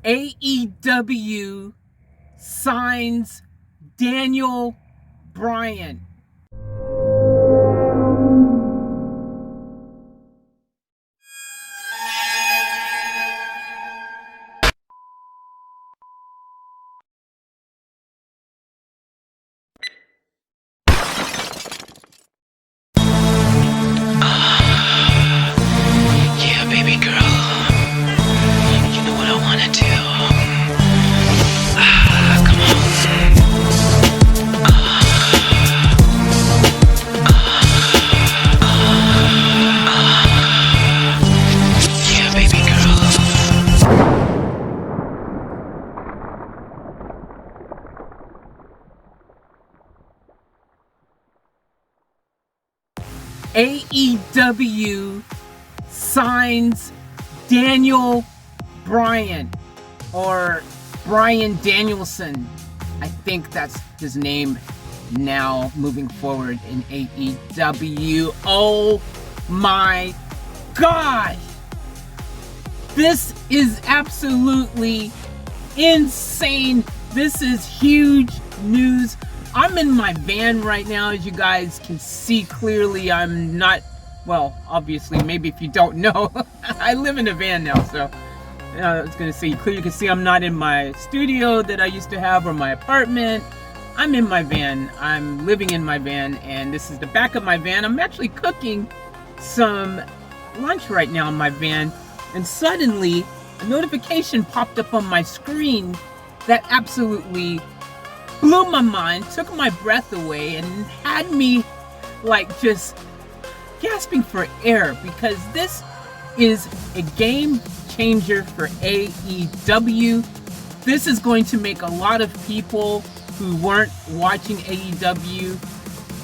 AEW signs Daniel Bryan. Yeah, baby girl. You know what I wanna do. Come on. Yeah, baby girl. AEW signs Daniel Bryan, or Bryan Danielson. I think that's his name now moving forward in AEW. Oh my God! This is absolutely insane. This is huge news. I'm in my van right now, as you guys can see clearly. I'm not, well, obviously, maybe if you don't know, I live in a van now, so I was gonna say, clearly you can see I'm not in my studio that I used to have or my apartment. I'm in my van. I'm living in my van, and this is the back of my van. I'm actually cooking some lunch right now in my van, and suddenly a notification popped up on my screen that absolutely blew my mind, took my breath away, and had me like just gasping for air, because this is a game changer for AEW. This is going to make a lot of people who weren't watching AEW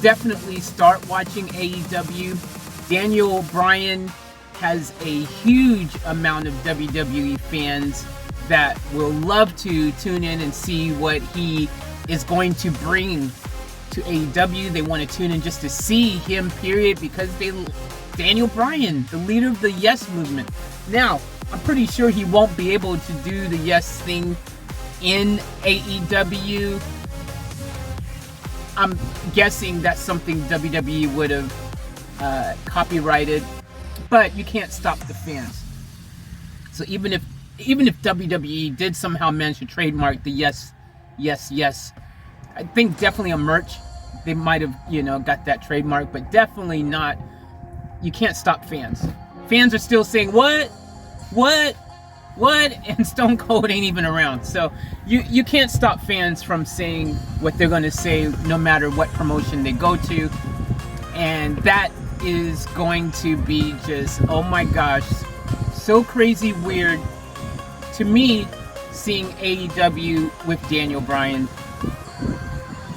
definitely start watching AEW. Daniel Bryan has a huge amount of WWE fans that will love to tune in and see what he is going to bring to AEW. They want to tune in just to see him, period, because Daniel Bryan, the leader of the Yes movement. Now, I'm pretty sure he won't be able to do the Yes thing in AEW. I'm guessing that's something WWE would have copyrighted, but you can't stop the fans. So even if WWE did somehow manage to trademark the yes, I think definitely a merch, they might have, got that trademark, but definitely not. You can't stop fans. Fans are still saying what, and Stone Cold ain't even around. So you can't stop fans from saying what they're gonna say, no matter what promotion they go to, and that is going to be just, oh my gosh, so crazy weird to me, seeing AEW with Daniel Bryan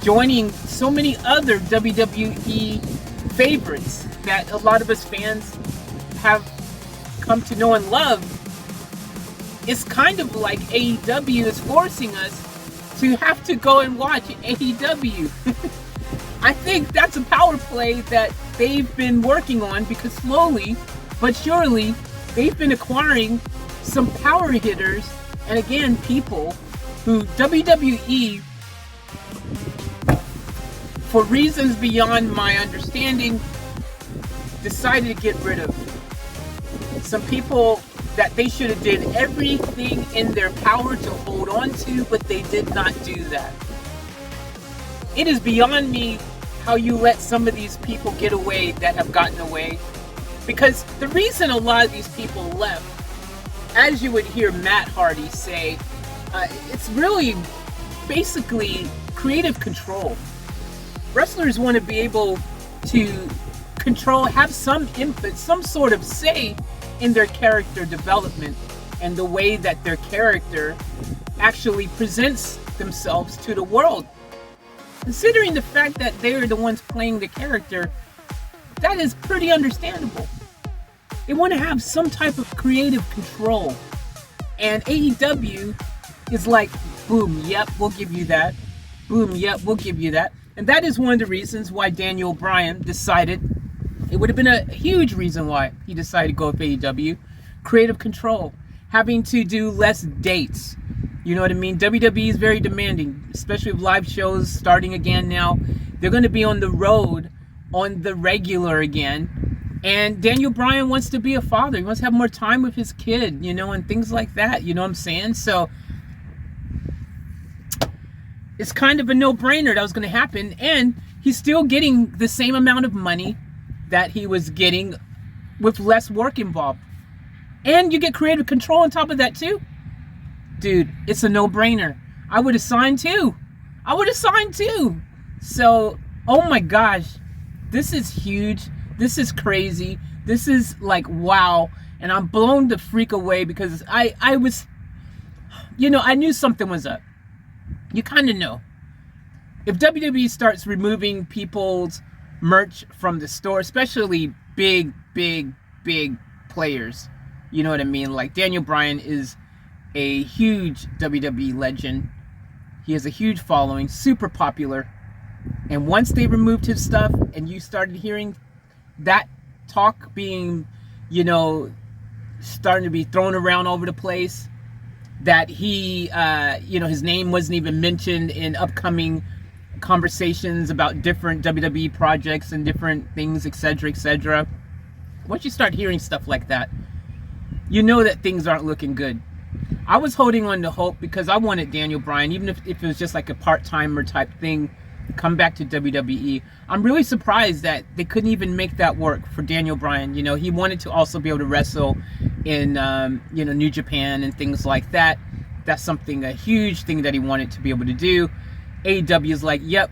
joining so many other WWE favorites that a lot of us fans have come to know and love. It's kind of like AEW is forcing us to have to go and watch AEW. I think that's a power play that they've been working on, because slowly but surely they've been acquiring some power hitters, and again, people who WWE, for reasons beyond my understanding, decided to get rid of. Some people that they should have did everything in their power to hold on to, but they did not do that. It is beyond me how you let some of these people get away that have gotten away, because the reason a lot of these people left, as you would hear Matt Hardy say, it's really basically creative control. Wrestlers want to be able to control, have some input, some sort of say in their character development and the way that their character actually presents themselves to the world. Considering the fact that they're the ones playing the character, that is pretty understandable. They want to have some type of creative control. And AEW is like, boom, yep, we'll give you that. Boom, yep, we'll give you that. And that is one of the reasons why Daniel Bryan decided, it would have been a huge reason why he decided to go with AEW, creative control. having to do less dates. You know what I mean? WWE is very demanding, especially with live shows starting again now. They're going to be on the road on the regular again. And Daniel Bryan wants to be a father. He wants to have more time with his kid, you know, and things like that. You know what I'm saying? So it's kind of a no-brainer that was going to happen. And he's still getting the same amount of money that he was getting with less work involved. And you get creative control on top of that too. Dude, it's a no-brainer. I would have signed too. So, oh my gosh. This is huge. This is crazy. This is like, wow. And I'm blown the freak away because I was, you know, I knew something was up. You kind of know. If WWE starts removing people's merch from the store, especially big players, you know what I mean? Like Daniel Bryan is a huge WWE legend. He has a huge following, super popular. And once they removed his stuff and you started hearing that talk being, you know, starting to be thrown around over the place, that he, you know, his name wasn't even mentioned in upcoming conversations about different WWE projects and different things, etc., etc. Once you start hearing stuff like that, you know that things aren't looking good. I was holding on to hope because I wanted Daniel Bryan, even if it was just like a part-timer type thing, come back to WWE. I'm really surprised that they couldn't even make that work for Daniel Bryan. You know, he wanted to also be able to wrestle in, you know, New Japan and things like that. That's something, a huge thing that he wanted to be able to do. AEW is like, yep,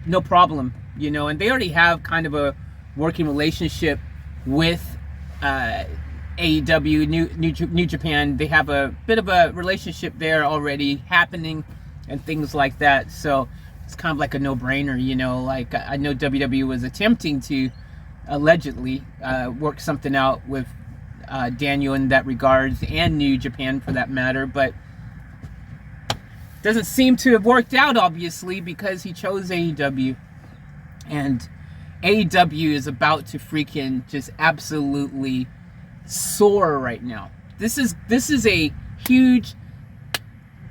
no problem. You know, and they already have kind of a working relationship with AEW, New Japan. They have a bit of a relationship there already happening and things like that. So it's kind of like a no-brainer, you know. Like I know WWE was attempting to allegedly work something out with Daniel in that regards, and New Japan for that matter, but doesn't seem to have worked out, obviously, because he chose AEW. And AEW is about to freaking just absolutely soar right now. This is a huge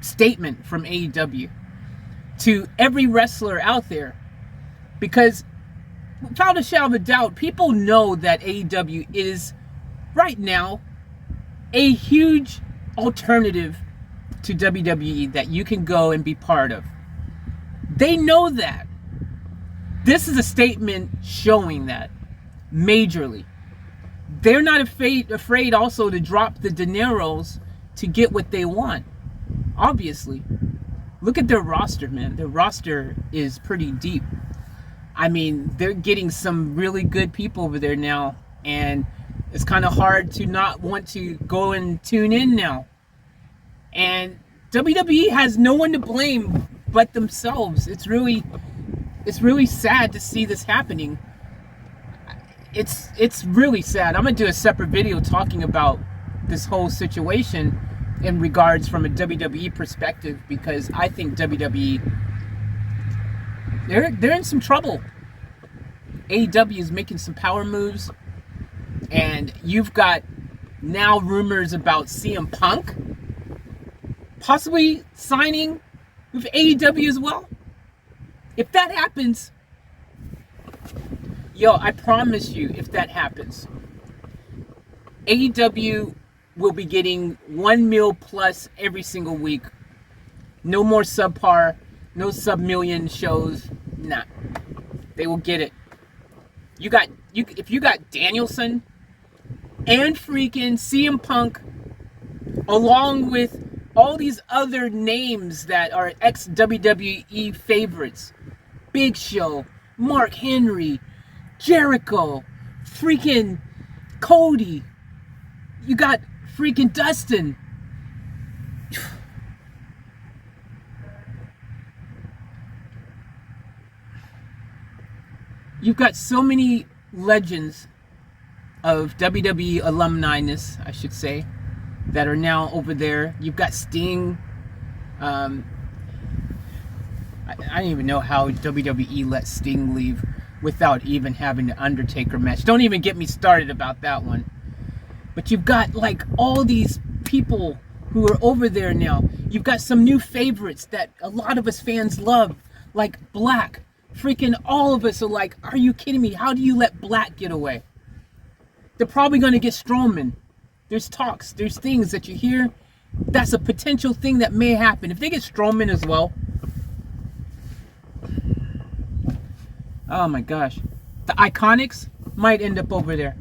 statement from AEW to every wrestler out there, because without a shadow of a doubt, people know that AEW is right now a huge alternative to WWE that you can go and be part of. They know that. This is a statement showing that majorly. They're not afraid also to drop the dineros to get what they want. Obviously. Look at their roster, man. Their roster is pretty deep. I mean, they're getting some really good people over there now, and it's kind of hard to not want to go and tune in now. And WWE has no one to blame but themselves. It's really sad to see this happening. It's really sad. I'm gonna do a separate video talking about this whole situation in regards from a WWE perspective, because I think WWE, they're in some trouble. AEW is making some power moves, and you've got now rumors about CM Punk possibly signing with AEW as well. If that happens, yo, I promise you, if that happens, AEW will be getting $1 million plus every single week. No more subpar, no sub-million shows. Nah, they will get it. If you got Danielson and freaking CM Punk, along with all these other names that are ex-WWE favorites, Big Show, Mark Henry, Jericho, freaking Cody, you got freaking Dustin. You've got so many legends of WWE alumni-ness, I should say, that are now over there. You've got Sting. I don't even know how WWE let Sting leave without even having the Undertaker match. Don't even get me started about that one. But you've got like all these people who are over there now. You've got some new favorites that a lot of us fans love, like Black. Freaking all of us are like, are you kidding me? How do you let Black get away? They're probably going to get Strowman. There's talks, there's things that you hear. That's a potential thing that may happen. If they get Strowman as well. Oh my gosh. The Iconics might end up over there.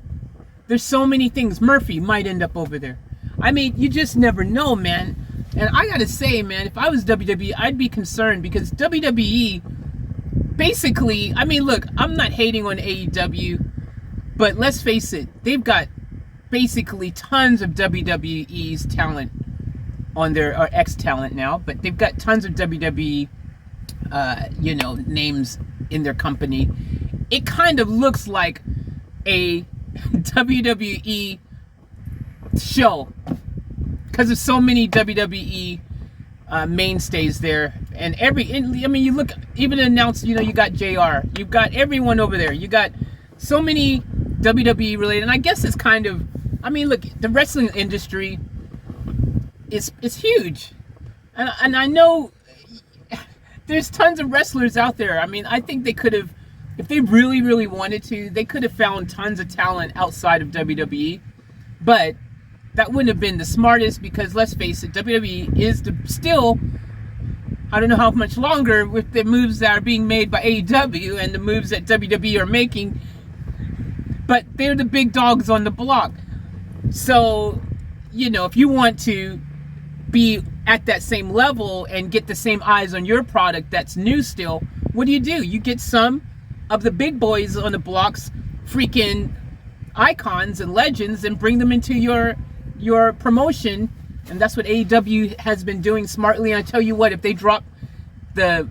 There's so many things. Murphy might end up over there. I mean, you just never know, man. And I gotta say, man, if I was WWE, I'd be concerned because WWE, basically, I mean, look, I'm not hating on AEW, but let's face it, they've got basically tons of WWE's talent on their, or ex-talent now, but they've got tons of WWE, names in their company. It kind of looks like a WWE show because there's so many WWE mainstays there, and you look, even announced, you got JR, you've got everyone over there, you got so many WWE related, and I guess it's kind of, I mean, look, the wrestling industry is huge, and I know there's tons of wrestlers out there. I mean, I think they could have, if they really, really wanted to, they could have found tons of talent outside of WWE, but that wouldn't have been the smartest because, let's face it, WWE is still, I don't know how much longer with the moves that are being made by AEW and the moves that WWE are making, but they're the big dogs on the block. So, if you want to be at that same level and get the same eyes on your product that's new still, what do? You get some of the big boys on the blocks, freaking icons and legends, and bring them into your promotion. And that's what AEW has been doing smartly. And I tell you what, if they drop the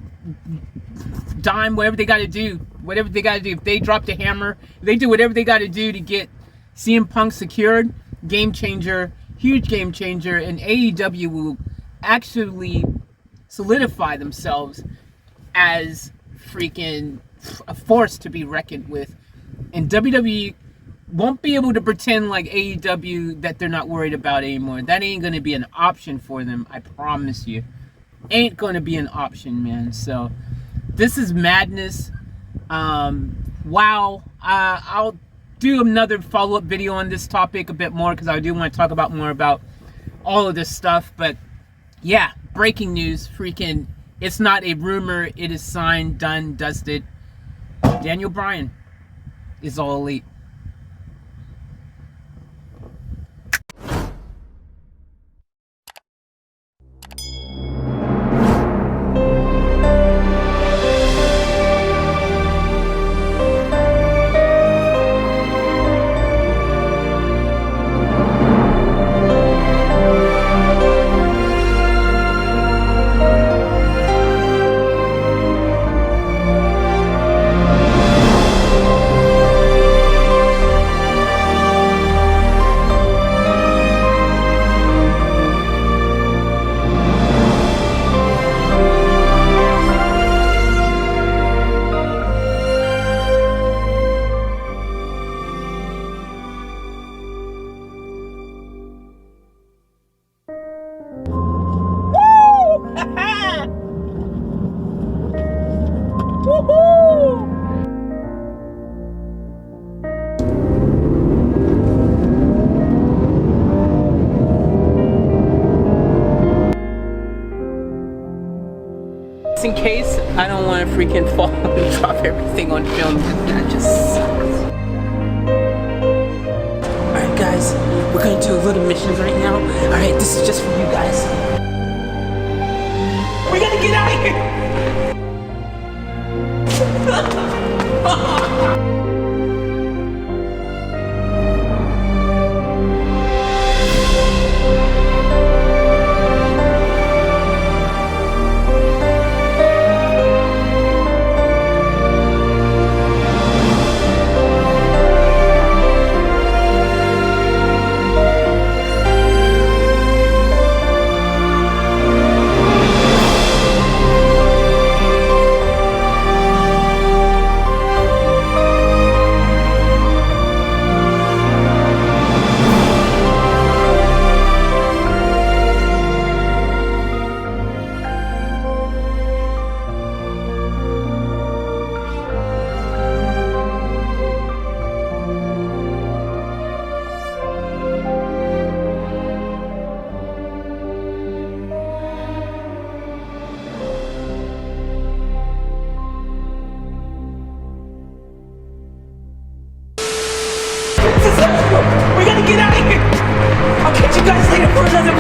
dime, whatever they got to do, if they drop the hammer, if they do whatever they got to do to get CM Punk secured, game changer, huge game changer, and AEW will actually solidify themselves as freaking a force to be reckoned with. And WWE won't be able to pretend like AEW that they're not worried about anymore. That ain't going to be an option for them, I promise you. Ain't going to be an option, man. So this is madness. Wow. I'll do another follow-up video on this topic a bit more because I do want to talk about more about all of this stuff. But yeah, breaking news, freaking, it's not a rumor, it is signed, done, dusted. Daniel Bryan is All Elite. In case I don't want to freaking fall and drop everything on film, that just sucks. Alright guys, we're gonna do a little missions right now. Alright, this is just for you guys. We gotta get out of here!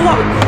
fuck?